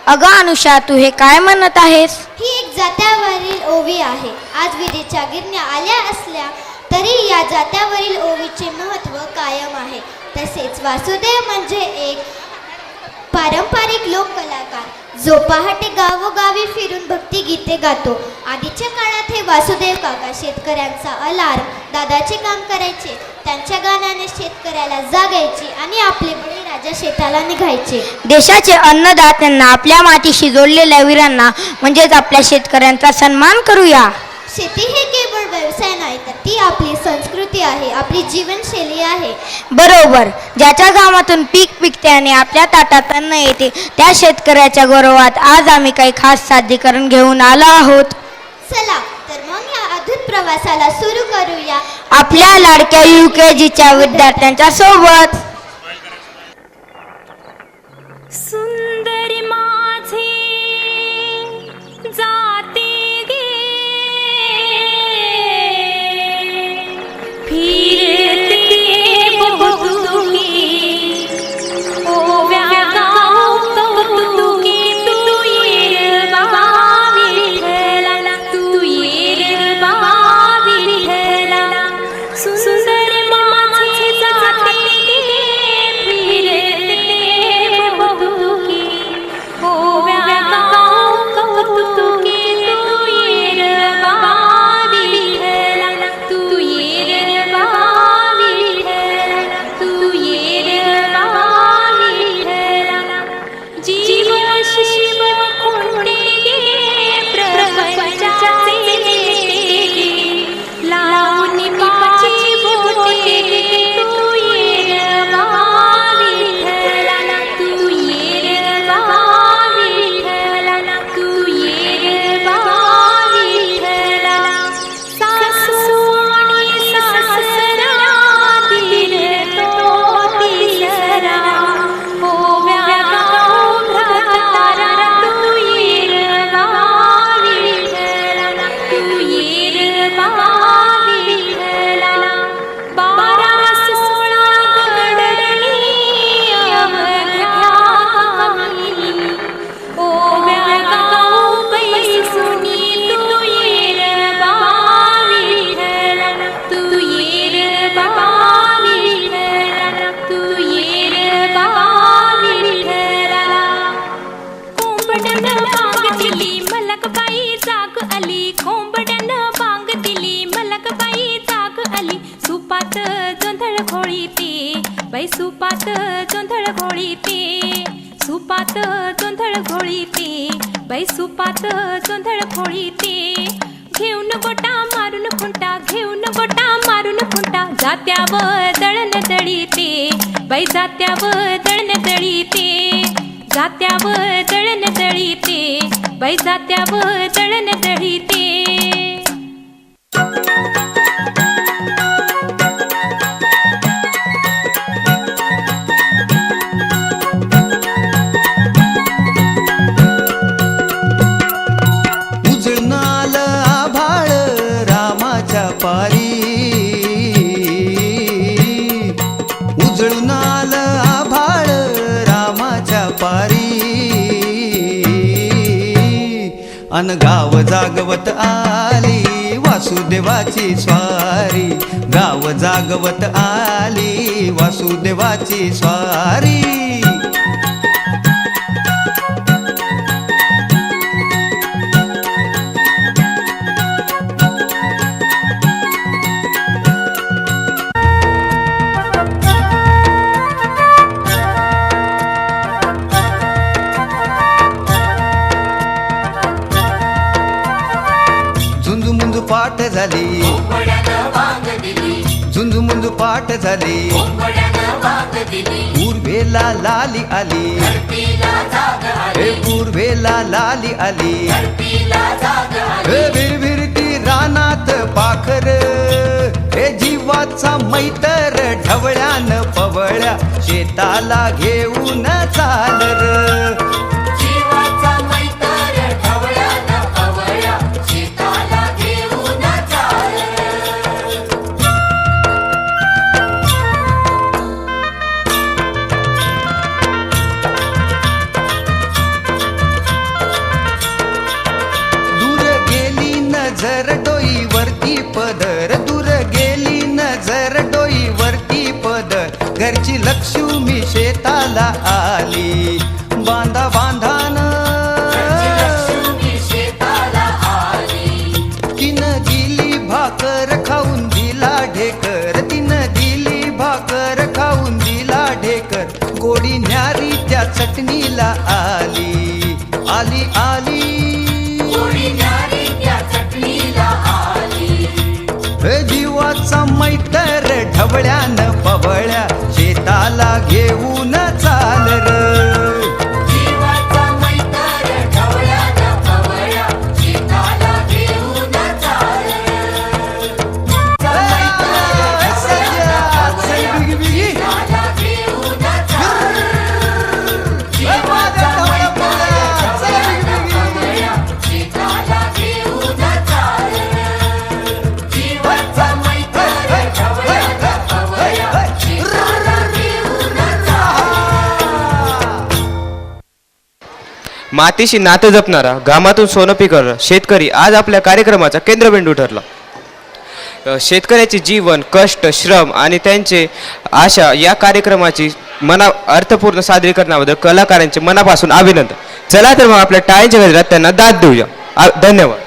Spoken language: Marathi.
अगं अनुषा, तू हे काय म्हणत आहेस? ही एक जात्यावरील ओवी आहे. आज विजेच्या गिरण्या आल्या असल्या तरी या जात्यावरील ओवीचे महत्त्व कायम आहे. तसेच वासुदेव म्हणजे एक पारंपरिक लोककलाकार जो पहाटे गावोगावी फिरून भक्तिगीते गातो. आधीच्या काळात हे वासुदेव काका शेतकऱ्यांचा अलार्म दादाचे काम करायचे. त्यांच्या गाण्याने शेतकऱ्याला जागायची आणि आपले बळीराजा शेताला निघायचे. देशाचे अन्नदात्यांना, आपल्या मातीशी जोडलेल्या वीरांना म्हणजेच आपल्या शेतकऱ्यांचा सन्मान करूया. शेती हे केवळ व्यवसाय नाही तर ती आपली संस्कृती आहे, आपली जीवनशैली आहे. बरोबर. ज्याच्या कामातून पीक पिकते आणि आपल्या ताटात अन्न येते त्या शेतकऱ्याच्या गौरवात आज आम्ही काही खास सादरीकरण घेऊन आलो आहोत. चला तर मग या अद्भुत प्रवासाला सुरू करूया आपल्या लाडक्या UKGच्या विद्यार्थ्यांच्या सोबत. सुंदरी माझे जाते गे फिरते बहुतुकी ओव्या कौतुकी तू येर बाबा विठ्ठला तू येर बाबा विठ्ठला सुंदरी माझे जाते फिरते बहुतुकी ओव्या कौतुकी तू येर बाबा विठ्ठला तू येर बाबा विठ्ठला तू येर बाबा विठ्ठला जीव शिव कोणते प्रपंचाचे लावणी पाची बोटे तू येर बाबा विठ्ठला तू येर बाबा विठ्ठला तू येर बाबा विठ्ठला सासू आणि सासरा दीर तो तिसरा ओव्या गावभ्रातारा तू येर बाबा विठ्ठला तू येर बाबा विठ्ठला 12-16 गडणी अवघ्या कमी ओव्या गाव बैसुनी तू येर बाबा विठ्ठला तू येर बाबा विठ्ठला तू येर बाबा विठ्ठला कोंबड्यानं बांग दिली मलकबाई जाग आली कोंबड्यानं बांग दिली मलकबाई जाग आली सुपात जोंधळ घोळीते बाई सुपात जोंधळ घोळीते सुपात जोंधळ घोळीते बाई सुपात जोंधळ घोळीते घेऊन गोटा मारून खुंटा घेऊन गोटा मारून खुंटा जात्यावर दळण दळीते बाई जात्यावर दळण दळीते जात्यावर दळण दळीते बाई जात्यावर दळण दळीते उजळणाल आभाळ रामाच्या पारी उजळणाल आभाळ रामाच्या पारी अन गाव जागवत आली वासुदेवाची स्वारी गाव जागवत आली वासुदेवाची स्वारी झुंजू पाठ झाली झुंजू मुंजू पाठ झाली पूर्वेला लाली आली हे पूर्वेला लाली आली हे भिरभिरती रानात पाखर हे जीवाचा मैतर ढवळ्यान पवळ्या शेताला घेऊन चाल र नजर डोईवरती पदर, दूर गेली नजर डोईवरती पदर, घरची लक्ष्मी शेताला आली, बांधा बांधान तिनं दिली भाकर खाऊन दिला ढेकर, तिनं दिली भाकर खाऊन दिला ढेकर, गोडी न्यारी त्या चटणीला आली, आली आली हे जीवाचा मैतर ढवळ्यानं पवळ्या शेताला घेऊन चाल र, मातीशी नातं जपणारा, घामातून सोनं पिकवणारा शेतकरी आज आपल्या कार्यक्रमाचा केंद्रबिंदू ठरला. शेतकऱ्याचे जीवन, कष्ट, श्रम आणि त्यांचे आशा या कार्यक्रमाची अर्थपूर्ण सादरीकरणाबद्दल कलाकारांचे मनापासून अभिनंदन. चला तर मग आपल्या टाळ्यांच्या गजरात त्यांना दाद देऊया. धन्यवाद.